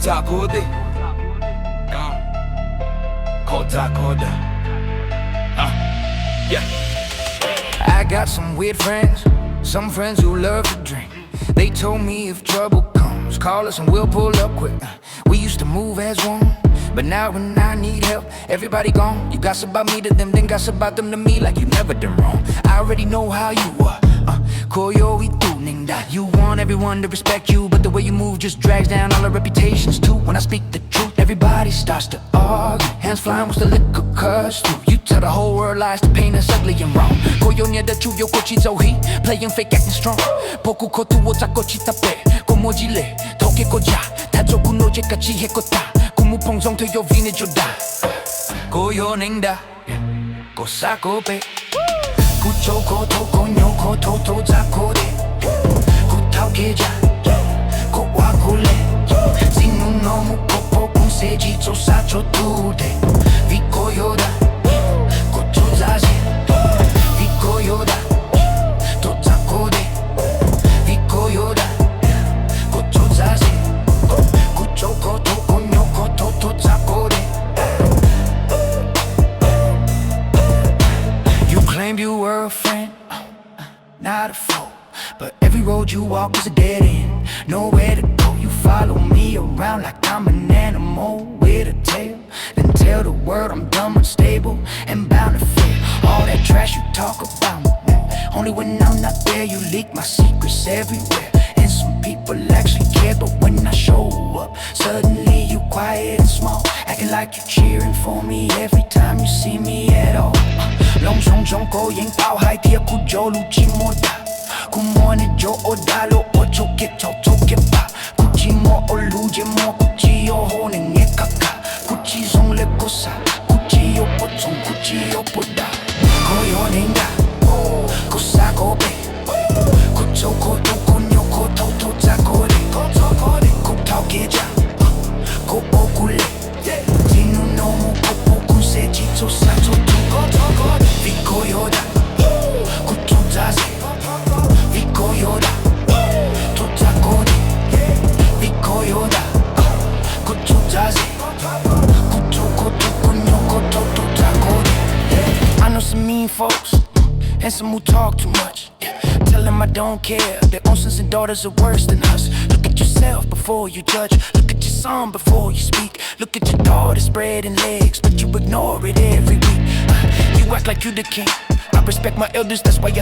Kotakode Kotakoda Yeah. I got some weird friends, some friends who love to drink. They told me if trouble comes, call us and we'll pull up quick. We used to move as one, but now when I need help, everybody gone. You gossip about me to them, then gossip about them to me like you never done wrong. I already know how you are. Koyo itu ningda. You want everyone to respect you, but the way you move just drags down all our reputations too. When I speak the truth, everybody starts to argue. Hands flying with the liquor cuss through. You tell the whole world lies to paint us ugly and wrong. Koyo near the truth, yo kochi zohi, playing fake, acting strong. Boku kotu wo zakochi tape, komojile, toke koja, tajoku no jekachi hekota, kumupongzong to yo vine joda. Koyo ningda, kosakope. Kuchoko toko nyoko toto zakode Kutaukeja Kowakule Sinu nomu kopo kunseji tosacho tude Vikoyoda Kotuzazi Vikoyoda Totakode Vikoyoda Kotuzazi Kuchoko toko nyoko toto zakode. You claimed you were a friend, not a foe. But every road you walk is a dead end, nowhere to go. You follow me around like I'm an animal with a tail. Then tell the world I'm dumb, unstable, and bound to fail. All that trash you talk about me, only when I'm not there. You leak my secrets everywhere, and some people actually care. But when I show up, suddenly you quiet and small, acting like you're cheering for me every time you see me at all. 롱송송 고잉 파오하이 티어 구조루 지모다 구몬이 조 오달로 오초게 톡톡게 파 구지모 올루지모 구지요 호는 예카카 구지송 레코사 구지요 보통 구지요 보다 고요는가 구사고베 구초고 도코뇨코 토토자고레 구타오게자 고오굴레 디누노무 고포군세지 조사조도 Vikoyoda, kutuzaze Vikoyoda, totakode Vikoyoda, kutuzaze Kutoko toko nyoko totakode. I know some mean folks, and some who talk too much. Tell them I don't care, their own sons and daughters are worse than us. Look at yourself before you judge. Look at your son before you speak. Look at your daughter spreading legs, but you ignore it every week. You act like you the king. I respect my elders, that's why I